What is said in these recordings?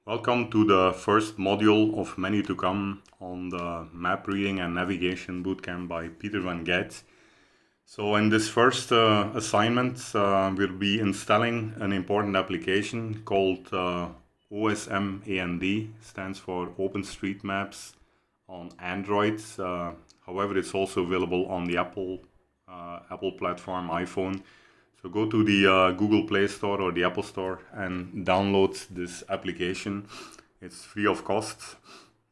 Welcome to the first module of many to come on the Map Reading and Navigation Bootcamp by Peter van Geit. So in this first assignment, we'll be installing an important application called OSM AND, stands for OpenStreetMaps on Android. However, it's also available on the Apple platform, iPhone. So go to the Google Play Store or the Apple Store and download this application. It's free of cost.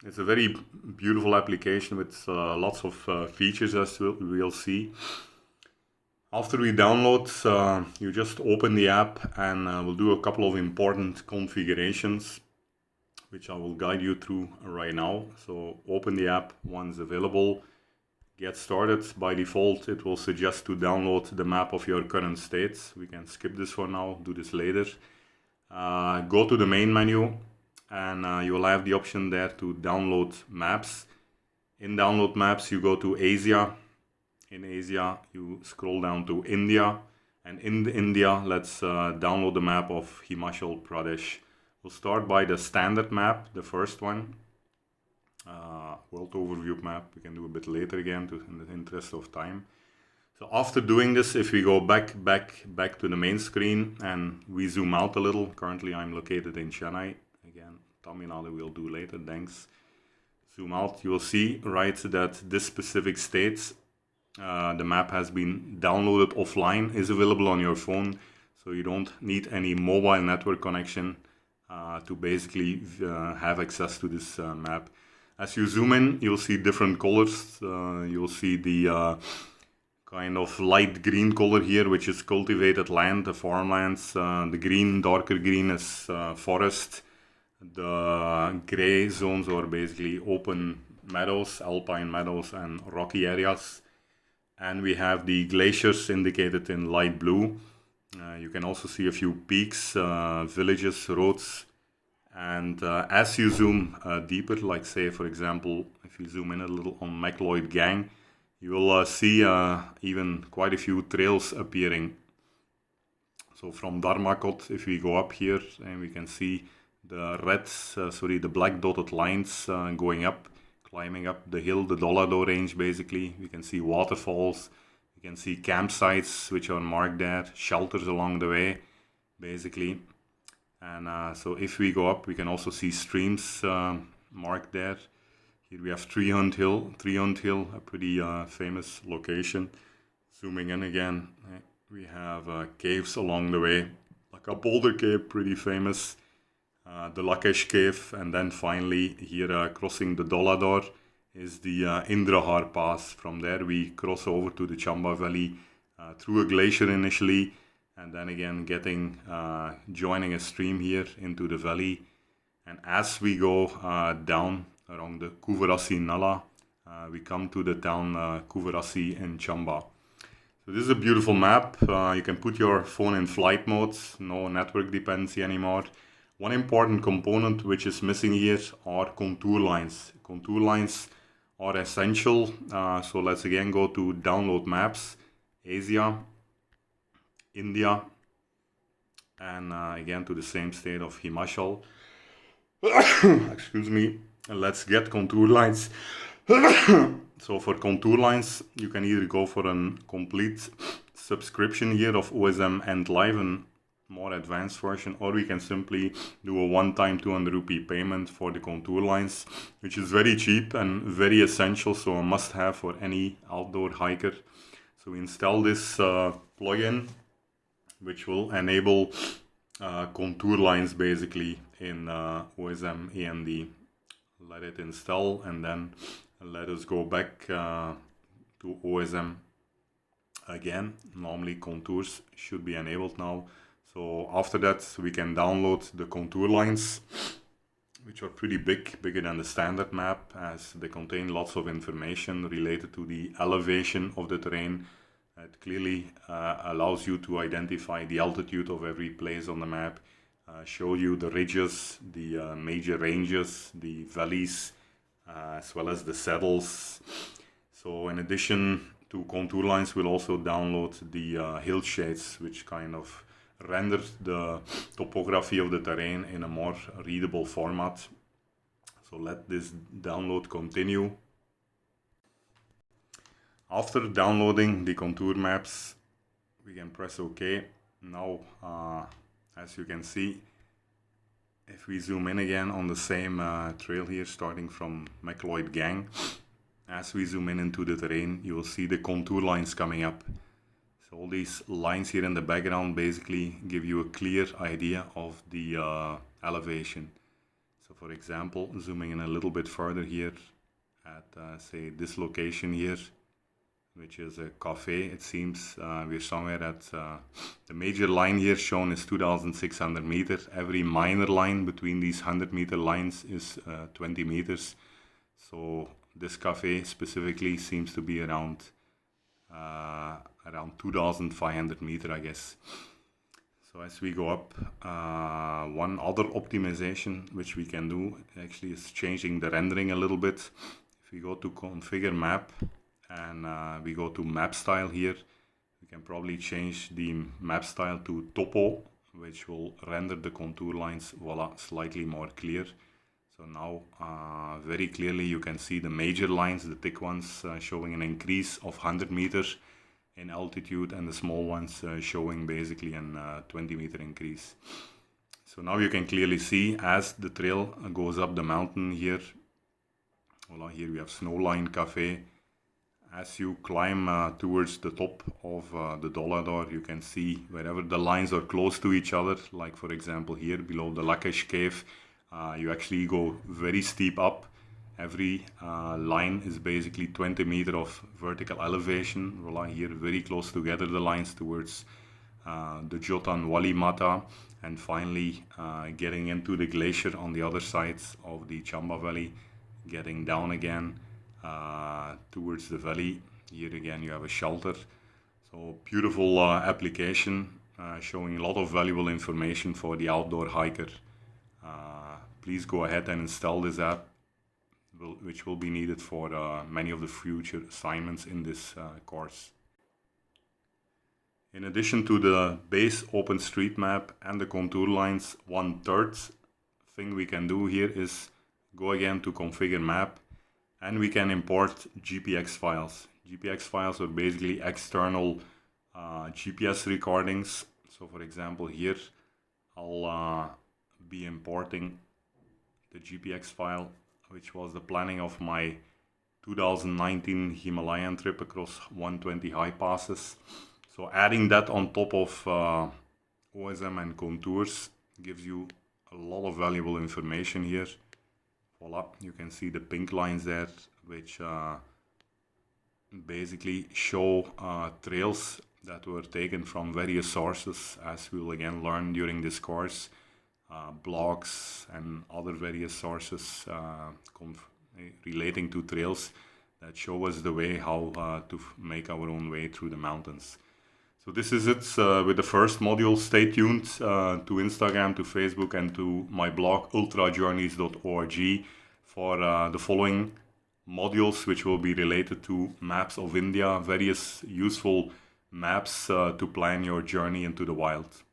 It's a very beautiful application with lots of features, as we'll see. After we download, you just open the app and we'll do a couple of important configurations, which I will guide you through right now. So open the app once available. Get started. By default, it will suggest to download the map of your current state. We can skip this for now, do this later. Go to the main menu and you will have the option there to download maps. In download maps, you go to Asia. In Asia, you scroll down to India. And in India, let's download the map of Himachal Pradesh. We'll start by the standard map, the first one. World overview map we can do a bit later again in the interest of time. So after doing this, if we go back to the main screen and we zoom out a little, currently I'm located in Chennai. Again, Tamil Nadu we'll do later, thanks. Zoom out, you will see right that this specific state, the map has been downloaded offline, is available on your phone, so you don't need any mobile network connection to basically have access to this map. As you zoom in, you'll see different colors. You'll see the kind of light green color here, which is cultivated land, the farmlands. The green, darker green is forest. The gray zones are basically open meadows, alpine meadows and rocky areas. And we have the glaciers indicated in light blue. You can also see a few peaks, villages, roads. And as you zoom deeper, like say for example, if you zoom in a little on McLeod Gang, you will see even quite a few trails appearing. So from Dharmakot, if we go up here, and we can see the the black dotted lines going up, climbing up the hill, the Dolado range basically. We can see waterfalls, we can see campsites which are marked there, shelters along the way basically. And so if we go up, we can also see streams marked there. Here we have Trehunt Hill, a pretty famous location. Zooming in again, we have caves along the way, like a Boulder Cave, pretty famous. The Lakesh Cave, and then finally here crossing the Dolador is the Indrahar Pass. From there we cross over to the Chamba Valley through a glacier initially, and then again joining a stream here into the valley. And as we go down around the Kuvarasi Nala, we come to the town Kuvarasi in Chamba. So this is a beautiful map. You can put your phone in flight mode, no network dependency anymore. One important component which is missing here are contour lines. Contour lines are essential. So let's again go to download maps, Asia, India, and again to the same state of Himachal. Excuse me. Let's get contour lines. So for contour lines, you can either go for a complete subscription here of OSM and Live, a more advanced version, or we can simply do a one-time 200 rupee payment for the contour lines, which is very cheap and very essential, so a must-have for any outdoor hiker. So we install this plugin, which will enable contour lines basically in OSM AND. Let it install and then let us go back to OSM again. Normally contours should be enabled now. So after that we can download the contour lines, which are pretty big, bigger than the standard map, as they contain lots of information related to the elevation of the terrain. It clearly allows you to identify the altitude of every place on the map, show you the ridges, the major ranges, the valleys, as well as the saddles. So in addition to contour lines, we'll also download the hill shades, which kind of render the topography of the terrain in a more readable format. So let this download continue. After downloading the contour maps, we can press OK. Now, as you can see, if we zoom in again on the same trail here, starting from McLeod Gang, as we zoom in into the terrain, you will see the contour lines coming up. So all these lines here in the background basically give you a clear idea of the elevation. So for example, zooming in a little bit further here at say this location here, which is a cafe, it seems we're somewhere at the major line here shown is 2,600 meters. Every minor line between these 100-meter lines is 20 meters. So this cafe specifically seems to be around 2,500 meters, I guess. So as we go up, one other optimization which we can do actually is changing the rendering a little bit. If we go to configure map, and we go to map style here, we can probably change the map style to topo, which will render the contour lines, voila, slightly more clear. So now very clearly you can see the major lines, the thick ones showing an increase of 100 meters in altitude, and the small ones showing basically a 20-meter increase. So now you can clearly see as the trail goes up the mountain here, voila, here we have Snowline Cafe. As you climb towards the top of the Dollador, you can see wherever the lines are close to each other, like for example here below the Lakesh Cave, you actually go very steep up. Every line is basically 20 meters of vertical elevation. Voila, here very close together the lines towards the Jotan Wali Mata, and finally getting into the glacier on the other side of the Chamba Valley, getting down again towards the valley. Here again you have a shelter. So beautiful application showing a lot of valuable information for the outdoor hiker. Please go ahead and install this app, which will be needed for many of the future assignments in this course. In addition to the base OpenStreetMap and the contour lines, one third thing we can do here is go again to configure map, and we can import GPX files. GPX files are basically external GPS recordings. So for example here, I'll be importing the GPX file, which was the planning of my 2019 Himalayan trip across 120 high passes. So adding that on top of OSM and contours gives you a lot of valuable information here. Voila, you can see the pink lines there, which basically show trails that were taken from various sources, as we will again learn during this course, blogs and other various sources relating to trails that show us the way how to make our own way through the mountains. So this is it with the first module. Stay tuned to Instagram, to Facebook, and to my blog ultrajourneys.org for the following modules, which will be related to maps of India, various useful maps to plan your journey into the wild.